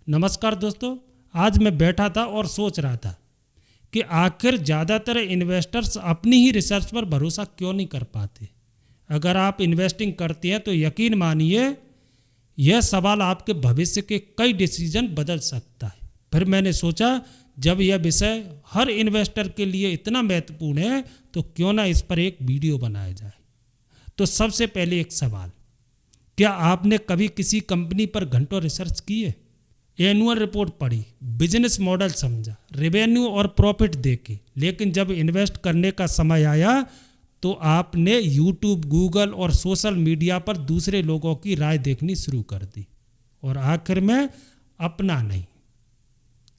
नमस्कार दोस्तों, आज मैं बैठा था और सोच रहा था कि आखिर ज़्यादातर इन्वेस्टर्स अपनी ही रिसर्च पर भरोसा क्यों नहीं कर पाते। अगर आप इन्वेस्टिंग करते हैं तो यकीन मानिए यह सवाल आपके भविष्य के कई डिसीजन बदल सकता है। फिर मैंने सोचा जब यह विषय हर इन्वेस्टर के लिए इतना महत्वपूर्ण है तो क्यों ना इस पर एक वीडियो बनाया जाए। तो सबसे पहले एक सवाल, क्या आपने कभी किसी कंपनी पर घंटों रिसर्च की है? एनुअल रिपोर्ट पढ़ी, बिजनेस मॉडल समझा, रेवेन्यू और प्रॉफिट देखे, लेकिन जब इन्वेस्ट करने का समय आया तो आपने यूट्यूब, गूगल और सोशल मीडिया पर दूसरे लोगों की राय देखनी शुरू कर दी और आखिर में अपना नहीं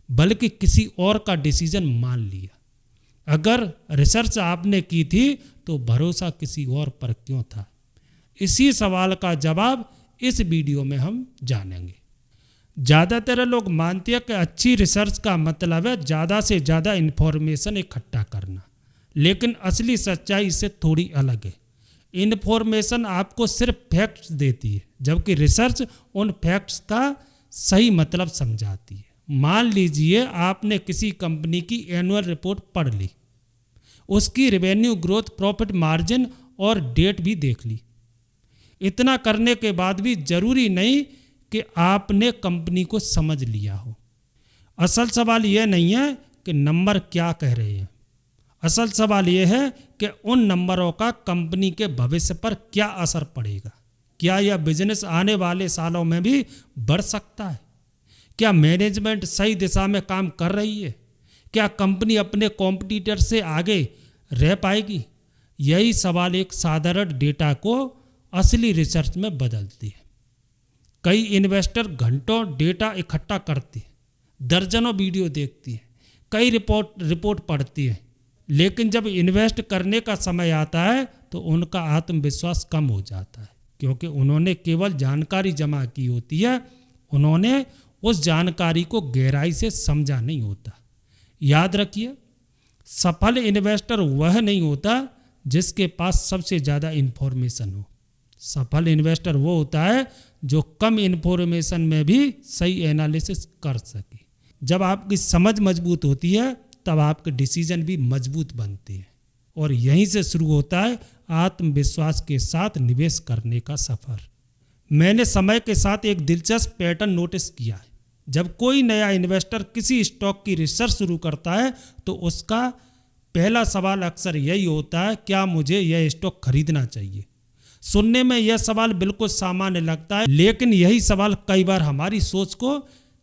बल्कि किसी और का डिसीजन मान लिया। अगर रिसर्च आपने की थी तो भरोसा किसी और पर क्यों था? इसी सवाल का जवाब इस वीडियो में हम जानेंगे। ज़्यादातर लोग मानते हैं कि अच्छी रिसर्च का मतलब है ज़्यादा से ज़्यादा इन्फॉर्मेशन इकट्ठा करना, लेकिन असली सच्चाई इससे थोड़ी अलग है। इन्फॉर्मेशन आपको सिर्फ फैक्ट्स देती है, जबकि रिसर्च उन फैक्ट्स का सही मतलब समझाती है। मान लीजिए आपने किसी कंपनी की एनुअल रिपोर्ट पढ़ ली, उसकी रेवेन्यू ग्रोथ, प्रॉफिट मार्जिन और डेट भी देख ली। इतना करने के बाद भी जरूरी नहीं कि आपने कंपनी को समझ लिया हो। असल सवाल यह नहीं है कि नंबर क्या कह रहे हैं, असल सवाल यह है कि उन नंबरों का कंपनी के भविष्य पर क्या असर पड़ेगा। क्या यह बिजनेस आने वाले सालों में भी बढ़ सकता है? क्या मैनेजमेंट सही दिशा में काम कर रही है? क्या कंपनी अपने कॉम्पिटिटर से आगे रह पाएगी? यही सवाल एक साधारण डेटा को असली रिसर्च में बदलती है। कई इन्वेस्टर घंटों डेटा इकट्ठा करते हैं, दर्जनों वीडियो देखती है, कई रिपोर्ट पढ़ती है, लेकिन जब इन्वेस्ट करने का समय आता है तो उनका आत्मविश्वास कम हो जाता है, क्योंकि उन्होंने केवल जानकारी जमा की होती है, उन्होंने उस जानकारी को गहराई से समझा नहीं होता। याद रखिए, सफल इन्वेस्टर वह नहीं होता जिसके पास सबसे ज़्यादा इन्फॉर्मेशन हो। सफल इन्वेस्टर वो होता है जो कम इन्फॉर्मेशन में भी सही एनालिसिस कर सके। जब आपकी समझ मजबूत होती है तब आपके डिसीजन भी मजबूत बनते हैं, और यहीं से शुरू होता है आत्मविश्वास के साथ निवेश करने का सफ़र। मैंने समय के साथ एक दिलचस्प पैटर्न नोटिस किया है। जब कोई नया इन्वेस्टर किसी स्टॉक की रिसर्च शुरू करता है तो उसका पहला सवाल अक्सर यही होता है, क्या मुझे यह स्टॉक खरीदना चाहिए? सुनने में यह सवाल बिल्कुल सामान्य लगता है, लेकिन यही सवाल कई बार हमारी सोच को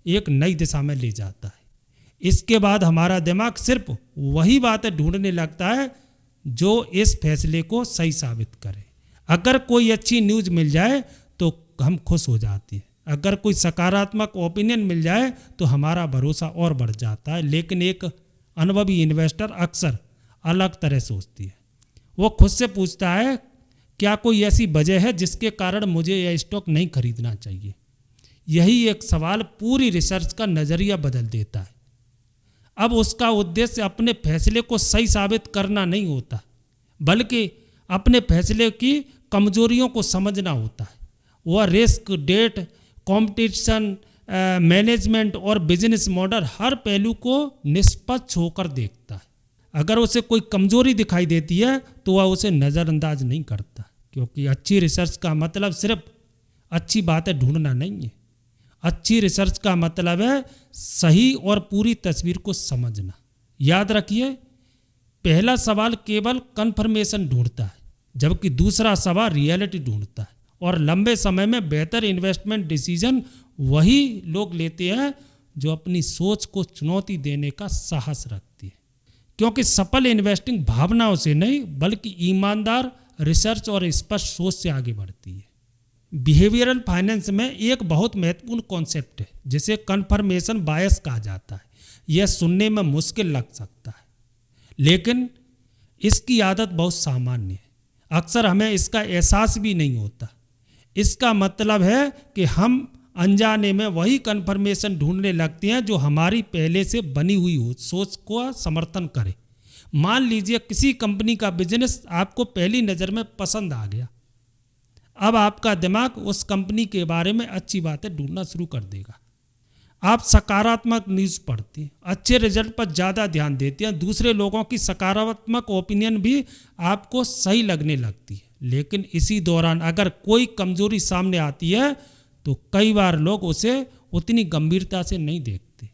एक नई दिशा में ले जाता है। इसके बाद हमारा दिमाग सिर्फ वही बातें ढूंढने लगता है जो इस फैसले को सही साबित करे। अगर कोई अच्छी न्यूज़ मिल जाए तो हम खुश हो जाते हैं, अगर कोई सकारात्मक ओपिनियन मिल जाए तो हमारा भरोसा और बढ़ जाता है। लेकिन एक अनुभवी इन्वेस्टर अक्सर अलग तरह सोचती है। वो खुद से पूछता है, क्या कोई ऐसी वजह है जिसके कारण मुझे यह स्टॉक नहीं खरीदना चाहिए? यही एक सवाल पूरी रिसर्च का नज़रिया बदल देता है। अब उसका उद्देश्य अपने फैसले को सही साबित करना नहीं होता, बल्कि अपने फैसले की कमजोरियों को समझना होता है। वह रिस्क, डेट, कंपटीशन, मैनेजमेंट और बिजनेस मॉडल हर पहलू को निष्पक्ष होकर देखता है। अगर उसे कोई कमजोरी दिखाई देती है तो वह उसे नज़रअंदाज नहीं करता, क्योंकि अच्छी रिसर्च का मतलब सिर्फ अच्छी बातें ढूंढना नहीं है। अच्छी रिसर्च का मतलब है सही और पूरी तस्वीर को समझना। याद रखिए, पहला सवाल केवल कन्फर्मेशन ढूंढता है, जबकि दूसरा सवाल रियलिटी ढूंढता है। और लंबे समय में बेहतर इन्वेस्टमेंट डिसीजन वही लोग लेते हैं जो अपनी सोच को चुनौती देने का साहस रखती है, क्योंकि सफल इन्वेस्टिंग भावनाओं से नहीं बल्कि ईमानदार रिसर्च और स्पष्ट सोच से आगे बढ़ती है। बिहेवियरल फाइनेंस में एक बहुत महत्वपूर्ण कॉन्सेप्ट है जिसे कन्फर्मेशन बायस कहा जाता है। यह सुनने में मुश्किल लग सकता है, लेकिन इसकी आदत बहुत सामान्य है। अक्सर हमें इसका एहसास भी नहीं होता। इसका मतलब है कि हम अनजाने में वही कन्फर्मेशन ढूंढने लगते हैं जो हमारी पहले से बनी हुई हो सोच को समर्थन करे। मान लीजिए किसी कंपनी का बिजनेस आपको पहली नज़र में पसंद आ गया। अब आपका दिमाग उस कंपनी के बारे में अच्छी बातें ढूंढना शुरू कर देगा। आप सकारात्मक न्यूज़ पढ़ते हैं, अच्छे रिजल्ट पर ज़्यादा ध्यान देते हैं, दूसरे लोगों की सकारात्मक ओपिनियन भी आपको सही लगने लगती है। लेकिन इसी दौरान अगर कोई कमजोरी सामने आती है तो कई बार लोग उसे उतनी गंभीरता से नहीं देखते,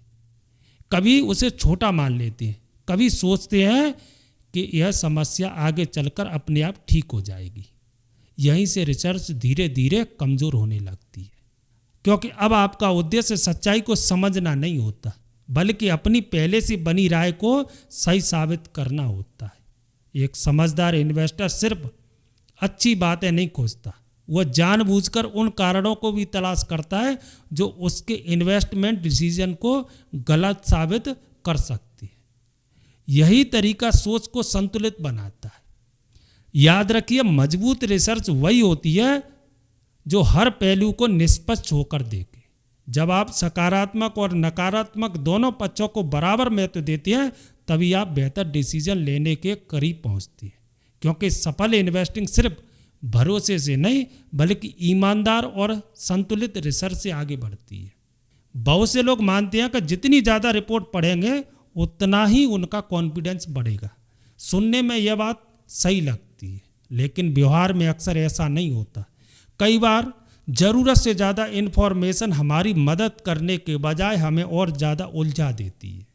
कभी उसे छोटा मान लेते हैं, कभी सोचते हैं कि यह समस्या आगे चलकर अपने आप ठीक हो जाएगी। यहीं से रिसर्च धीरे धीरे कमज़ोर होने लगती है, क्योंकि अब आपका उद्देश्य सच्चाई को समझना नहीं होता, बल्कि अपनी पहले से बनी राय को सही साबित करना होता है। एक समझदार इन्वेस्टर सिर्फ अच्छी बातें नहीं खोजता, वह जानबूझकर उन कारणों को भी तलाश करता है जो उसके इन्वेस्टमेंट डिसीजन को गलत साबित कर सकती है। यही तरीका सोच को संतुलित बनाता है। याद रखिए, मजबूत रिसर्च वही होती है जो हर पहलू को निष्पक्ष होकर देखे। जब आप सकारात्मक और नकारात्मक दोनों पक्षों को बराबर महत्व देते हैं, तभी आप बेहतर डिसीजन लेने के करीब पहुंचते हैं। क्योंकि सफल इन्वेस्टिंग सिर्फ भरोसे से नहीं, बल्कि ईमानदार और संतुलित रिसर्च से आगे बढ़ती है। बहुत से लोग मानते हैं कि जितनी ज़्यादा रिपोर्ट पढ़ेंगे उतना ही उनका कॉन्फिडेंस बढ़ेगा। सुनने में यह बात सही लगती है, लेकिन व्यवहार में अक्सर ऐसा नहीं होता। कई बार ज़रूरत से ज़्यादा इन्फॉर्मेशन हमारी मदद करने के बजाय हमें और ज़्यादा उलझा देती है।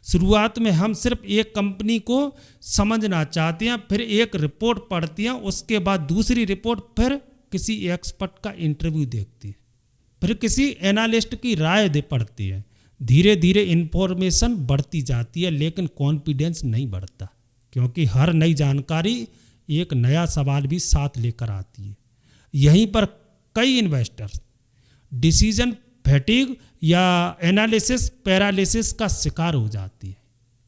शुरुआत में हम सिर्फ एक कंपनी को समझना चाहते हैं, फिर एक रिपोर्ट पढ़ते हैं, उसके बाद दूसरी रिपोर्ट, फिर किसी एक्सपर्ट का इंटरव्यू देखते हैं, फिर किसी एनालिस्ट की राय पढ़ते हैं। धीरे धीरे इन्फॉर्मेशन बढ़ती जाती है, लेकिन कॉन्फिडेंस नहीं बढ़ता, क्योंकि हर नई जानकारी एक नया सवाल भी साथ लेकर आती है। यहीं पर कई इन्वेस्टर्स डिसीजन फैटिग या एनालिसिस पैरालिसिस का शिकार हो जाती है।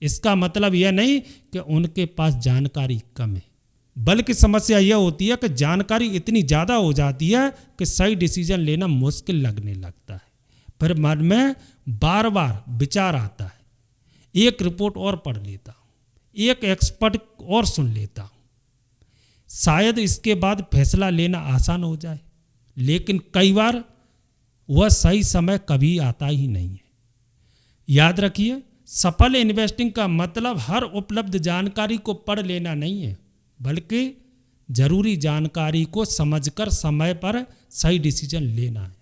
इसका मतलब यह नहीं कि उनके पास जानकारी कम है, बल्कि समस्या यह होती है कि जानकारी इतनी ज़्यादा हो जाती है कि सही डिसीजन लेना मुश्किल लगने लगता है। फिर मन में बार बार विचार आता है, एक रिपोर्ट और पढ़ लेता हूँ, एक एक्सपर्ट और सुन लेता हूँ, शायद इसके बाद फैसला लेना आसान हो जाए। लेकिन कई बार वह सही समय कभी आता ही नहीं है। याद रखिए, सफल इन्वेस्टिंग का मतलब हर उपलब्ध जानकारी को पढ़ लेना नहीं है, बल्कि जरूरी जानकारी को समझकर समय पर सही डिसीजन लेना है।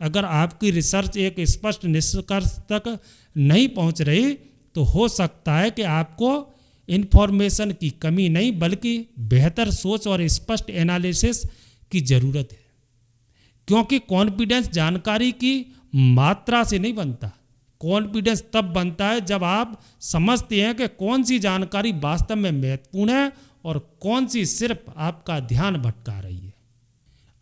अगर आपकी रिसर्च एक स्पष्ट निष्कर्ष तक नहीं पहुंच रही, तो हो सकता है कि आपको इन्फॉर्मेशन की कमी नहीं, बल्कि बेहतर सोच और स्पष्ट एनालिसिस की ज़रूरत है। क्योंकि कॉन्फिडेंस जानकारी की मात्रा से नहीं बनता। कॉन्फिडेंस तब बनता है जब आप समझते हैं कि कौन सी जानकारी वास्तव में महत्वपूर्ण है और कौन सी सिर्फ आपका ध्यान भटका रही है।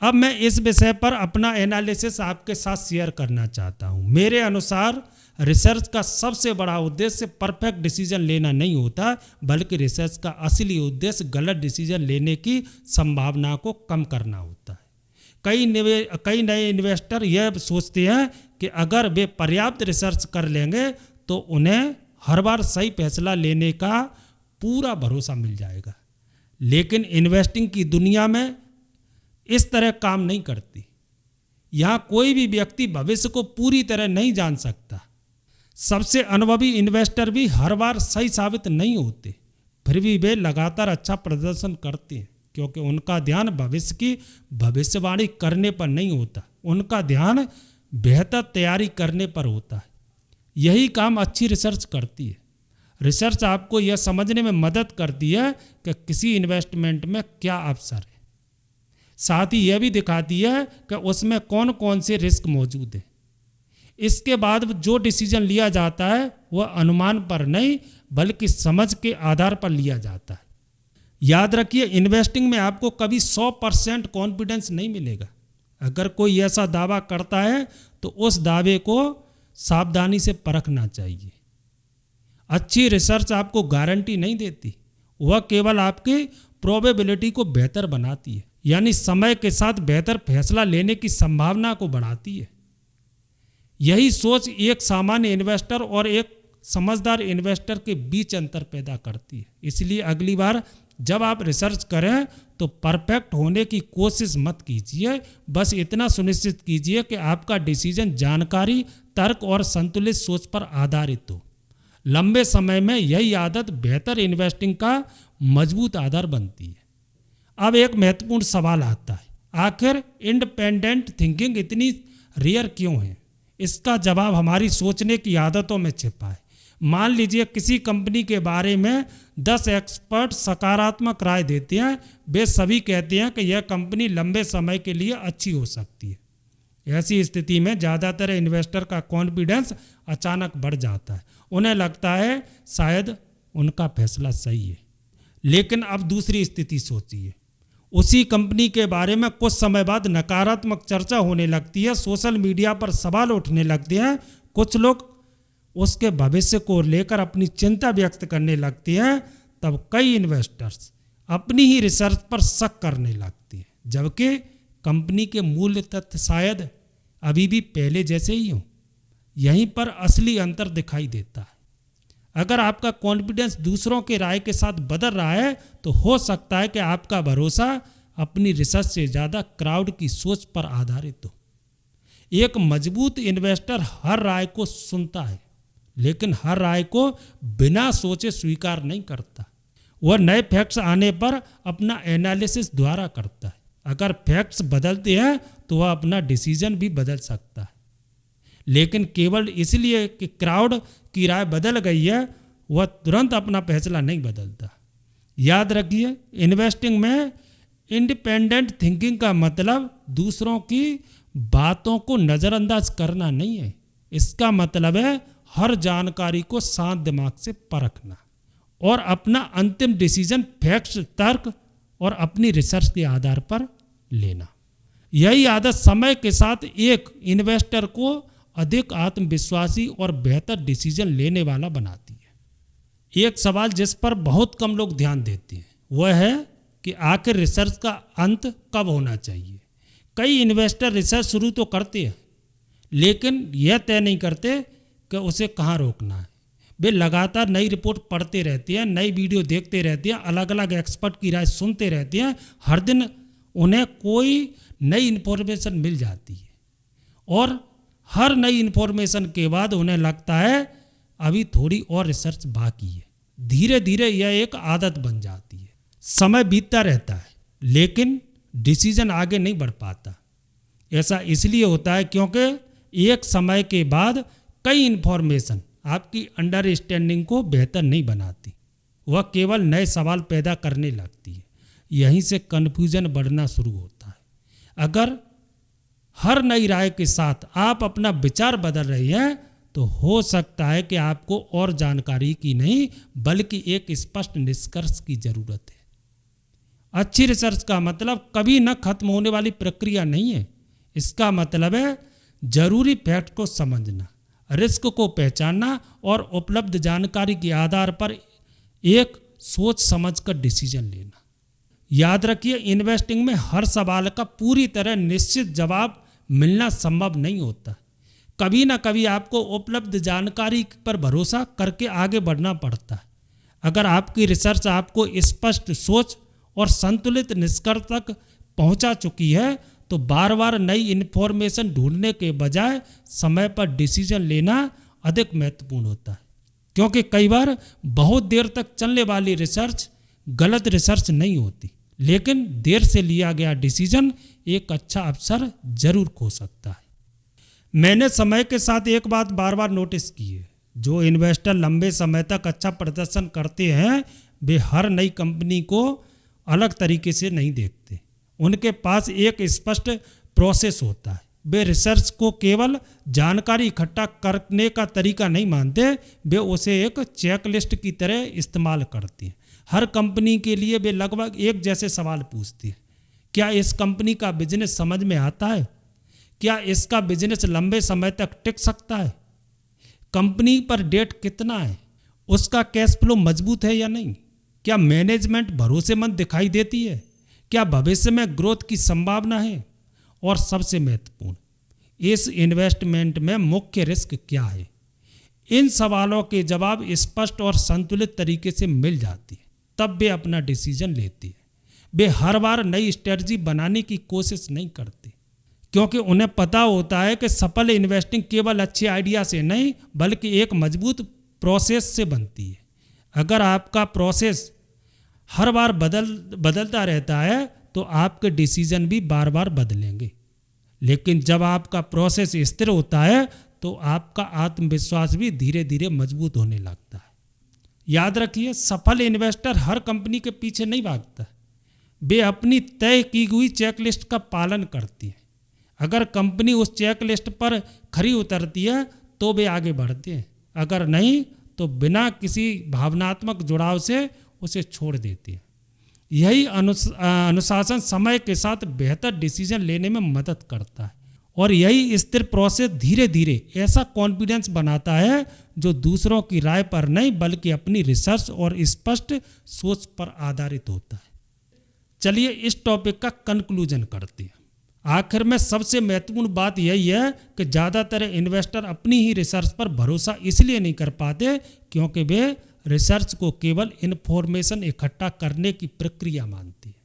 अब मैं इस विषय पर अपना एनालिसिस आपके साथ शेयर करना चाहता हूँ। मेरे अनुसार रिसर्च का सबसे बड़ा उद्देश्य परफेक्ट डिसीजन लेना नहीं होता, बल्कि रिसर्च का असली उद्देश्य गलत डिसीजन लेने की संभावना को कम करना होता है। कई नए इन्वेस्टर यह सोचते हैं कि अगर वे पर्याप्त रिसर्च कर लेंगे तो उन्हें हर बार सही फैसला लेने का पूरा भरोसा मिल जाएगा। लेकिन इन्वेस्टिंग की दुनिया में इस तरह काम नहीं करती। यहाँ कोई भी व्यक्ति भविष्य को पूरी तरह नहीं जान सकता। सबसे अनुभवी इन्वेस्टर भी हर बार सही साबित नहीं होते, फिर भी वे लगातार अच्छा प्रदर्शन करते हैं, क्योंकि उनका ध्यान भविष्य की भविष्यवाणी करने पर नहीं होता, उनका ध्यान बेहतर तैयारी करने पर होता है। यही काम अच्छी रिसर्च करती है। रिसर्च आपको यह समझने में मदद करती है कि किसी इन्वेस्टमेंट में क्या अवसर है, साथ ही यह भी दिखाती है कि उसमें कौन कौन से रिस्क मौजूद है। इसके बाद जो डिसीजन लिया जाता है वह अनुमान पर नहीं, बल्कि समझ के आधार पर लिया जाता है। याद रखिए, इन्वेस्टिंग में आपको कभी 100% कॉन्फिडेंस नहीं मिलेगा। अगर कोई ऐसा दावा करता है तो उस दावे को सावधानी से परखना चाहिए। अच्छी रिसर्च आपको गारंटी नहीं देती, वह केवल आपकी प्रोबेबिलिटी को बेहतर बनाती है, यानी समय के साथ बेहतर फैसला लेने की संभावना को बढ़ाती है। यही सोच एक सामान्य इन्वेस्टर और एक समझदार इन्वेस्टर के बीच अंतर पैदा करती है। इसलिए अगली बार जब आप रिसर्च करें तो परफेक्ट होने की कोशिश मत कीजिए। बस इतना सुनिश्चित कीजिए कि आपका डिसीजन जानकारी, तर्क और संतुलित सोच पर आधारित हो। लंबे समय में यही आदत बेहतर इन्वेस्टिंग का मजबूत आधार बनती है। अब एक महत्वपूर्ण सवाल आता है, आखिर इंडिपेंडेंट थिंकिंग इतनी रेयर क्यों है? इसका जवाब हमारी सोचने की आदतों में छिपा है। मान लीजिए किसी कंपनी के बारे में 10 एक्सपर्ट सकारात्मक राय देते हैं। वे सभी कहते हैं कि यह कंपनी लंबे समय के लिए अच्छी हो सकती है। ऐसी स्थिति में ज़्यादातर इन्वेस्टर का कॉन्फिडेंस अचानक बढ़ जाता है। उन्हें लगता है शायद उनका फैसला सही है। लेकिन अब दूसरी स्थिति सोचिए, उसी कंपनी के बारे में कुछ समय बाद नकारात्मक चर्चा होने लगती है, सोशल मीडिया पर सवाल उठने लगते हैं, कुछ लोग उसके भविष्य को लेकर अपनी चिंता व्यक्त करने लगते हैं। तब कई इन्वेस्टर्स अपनी ही रिसर्च पर शक करने लगते हैं, जबकि कंपनी के मूल्य तथ्य शायद अभी भी पहले जैसे ही हों। यहीं पर असली अंतर दिखाई देता है। अगर आपका कॉन्फिडेंस दूसरों के राय के साथ बदल रहा है तो हो सकता है कि आपका भरोसा अपनी रिसर्च से ज़्यादा क्राउड की सोच पर आधारित हो। एक मजबूत इन्वेस्टर हर राय को सुनता है, लेकिन हर राय को बिना सोचे स्वीकार नहीं करता। वह नए फैक्ट्स आने पर अपना एनालिसिस द्वारा करता है। अगर फैक्ट्स बदलते हैं तो वह अपना डिसीजन भी बदल सकता है, लेकिन केवल इसलिए कि क्राउड की राय बदल गई है वह तुरंत अपना फैसला नहीं बदलता। याद रखिए, इन्वेस्टिंग में इंडिपेंडेंट थिंकिंग का मतलब दूसरों की बातों को नज़रअंदाज करना नहीं है। इसका मतलब है हर जानकारी को शांत दिमाग से परखना और अपना अंतिम डिसीजन फैक्ट्स, तर्क और अपनी रिसर्च के आधार पर लेना। यही आदत समय के साथ एक इन्वेस्टर को अधिक आत्मविश्वासी और बेहतर डिसीजन लेने वाला बनाती है। एक सवाल जिस पर बहुत कम लोग ध्यान देते हैं वह है कि आखिर रिसर्च का अंत कब होना चाहिए। कई इन्वेस्टर रिसर्च शुरू तो करते हैं, लेकिन यह तय नहीं करते कि उसे कहाँ रोकना है। वे लगातार नई रिपोर्ट पढ़ते रहते हैं, नई वीडियो देखते रहते हैं, अलग अलग एक्सपर्ट की राय सुनते रहते हैं। हर दिन उन्हें कोई नई इन्फॉर्मेशन मिल जाती है और हर नई इन्फॉर्मेशन के बाद उन्हें लगता है अभी थोड़ी और रिसर्च बाकी है। धीरे धीरे यह एक आदत बन जाती है। समय बीतता रहता है, लेकिन डिसीजन आगे नहीं बढ़ पाता। ऐसा इसलिए होता है क्योंकि एक समय के बाद कई इन्फॉर्मेशन आपकी अंडरस्टैंडिंग को बेहतर नहीं बनाती, वह केवल नए सवाल पैदा करने लगती है। यहीं से कन्फ्यूजन बढ़ना शुरू होता है। अगर हर नई राय के साथ आप अपना विचार बदल रहे हैं तो हो सकता है कि आपको और जानकारी की नहीं बल्कि एक स्पष्ट निष्कर्ष की जरूरत है। अच्छी रिसर्च का मतलब कभी न खत्म होने वाली प्रक्रिया नहीं है। इसका मतलब है जरूरी फैक्ट को समझना, रिस्क को पहचानना और उपलब्ध जानकारी के आधार पर एक सोच समझकर डिसीजन लेना। याद रखिए, इन्वेस्टिंग में हर सवाल का पूरी तरह निश्चित जवाब मिलना संभव नहीं होता। कभी ना कभी आपको उपलब्ध जानकारी पर भरोसा करके आगे बढ़ना पड़ता है। अगर आपकी रिसर्च आपको स्पष्ट सोच और संतुलित निष्कर्ष तक पहुंचा चुकी है तो बार बार नई इन्फॉर्मेशन ढूंढने के बजाय समय पर डिसीजन लेना अधिक महत्वपूर्ण होता है, क्योंकि कई बार बहुत देर तक चलने वाली रिसर्च गलत रिसर्च नहीं होती, लेकिन देर से लिया गया डिसीजन एक अच्छा अवसर जरूर खो सकता है। मैंने समय के साथ एक बात बार बार नोटिस की है, जो इन्वेस्टर लंबे समय तक अच्छा प्रदर्शन करते हैं वे हर नई कंपनी को अलग तरीके से नहीं देखते। उनके पास एक स्पष्ट प्रोसेस होता है। वे रिसर्च को केवल जानकारी इकट्ठा करने का तरीका नहीं मानते, वे उसे एक चेकलिस्ट की तरह इस्तेमाल करते हैं। हर कंपनी के लिए वे लगभग एक जैसे सवाल पूछते हैं। क्या इस कंपनी का बिजनेस समझ में आता है? क्या इसका बिजनेस लंबे समय तक टिक सकता है? कंपनी पर डेट कितना है? उसका कैश फ्लो मजबूत है या नहीं? क्या मैनेजमेंट भरोसेमंद दिखाई देती है? क्या भविष्य में ग्रोथ की संभावना है? और सबसे महत्वपूर्ण, इस इन्वेस्टमेंट में मुख्य रिस्क क्या है? इन सवालों के जवाब स्पष्ट और संतुलित तरीके से मिल जाते हैं, तब वे अपना डिसीजन लेते हैं। वे हर बार नई स्ट्रेटजी बनाने की कोशिश नहीं करते, क्योंकि उन्हें पता होता है कि सफल इन्वेस्टिंग केवल अच्छे आइडिया से नहीं बल्कि एक मजबूत प्रोसेस से बनती है। अगर आपका प्रोसेस हर बार बदलता रहता है तो आपके डिसीजन भी बार बार बदलेंगे, लेकिन जब आपका प्रोसेस स्थिर होता है तो आपका आत्मविश्वास भी धीरे धीरे मजबूत होने लगता है। याद रखिए, सफल इन्वेस्टर हर कंपनी के पीछे नहीं भागता, वे अपनी तय की हुई चेकलिस्ट का पालन करती है। अगर कंपनी उस चेकलिस्ट पर खरी उतरती है तो वे आगे बढ़ते हैं, अगर नहीं तो बिना किसी भावनात्मक जुड़ाव से उसे छोड़ देती है। यही अनुशासन समय के साथ बेहतर डिसीजन लेने में मदद करता है, और यही स्थिर प्रोसेस धीरे धीरे ऐसा कॉन्फिडेंस बनाता है जो दूसरों की राय पर नहीं बल्कि अपनी रिसर्च और स्पष्ट सोच पर आधारित होता है। चलिए इस टॉपिक का कंक्लूजन करते हैं। आखिर में सबसे महत्वपूर्ण बात यही है कि ज़्यादातर इन्वेस्टर अपनी ही रिसर्च पर भरोसा इसलिए नहीं कर पाते क्योंकि वे रिसर्च को केवल इन्फॉर्मेशन इकट्ठा करने की प्रक्रिया मानते हैं,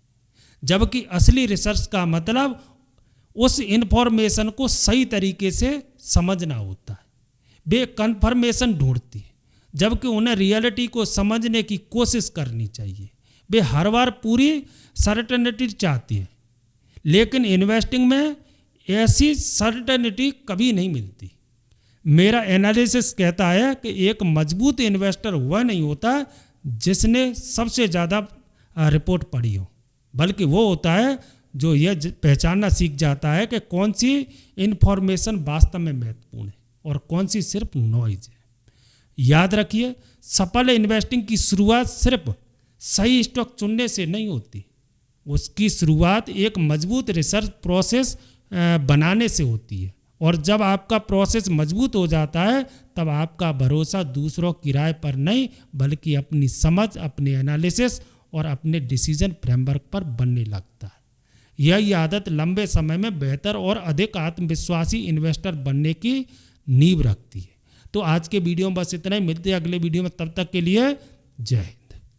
जबकि असली रिसर्च का मतलब उस इन्फॉर्मेशन को सही तरीके से समझना होता है। वे कन्फर्मेशन ढूंढती है, जबकि उन्हें रियलिटी को समझने की कोशिश करनी चाहिए। वे हर बार पूरी सर्टेनिटी चाहती है, लेकिन इन्वेस्टिंग में ऐसी सर्टेनिटी कभी नहीं मिलती। मेरा एनालिसिस कहता है कि एक मजबूत इन्वेस्टर वह नहीं होता जिसने सबसे ज़्यादा रिपोर्ट पढ़ी हो, बल्कि वो होता है जो यह पहचानना सीख जाता है कि कौन सी इन्फॉर्मेशन वास्तव में महत्वपूर्ण है और कौन सी सिर्फ नॉइज है। याद रखिए, सफल इन्वेस्टिंग की शुरुआत सिर्फ सही स्टॉक चुनने से नहीं होती, उसकी शुरुआत एक मजबूत रिसर्च प्रोसेस बनाने से होती है। और जब आपका प्रोसेस मजबूत हो जाता है तब आपका भरोसा दूसरों की राय पर नहीं बल्कि अपनी समझ, अपने एनालिसिस और अपने डिसीजन फ्रेमवर्क पर बनने लगता है। यह आदत लंबे समय में बेहतर और अधिक आत्मविश्वासी इन्वेस्टर बनने की नींव रखती है। तो आज के वीडियो में बस इतना ही, मिलते हैं अगले वीडियो में, तब तक के लिए जय हिंद।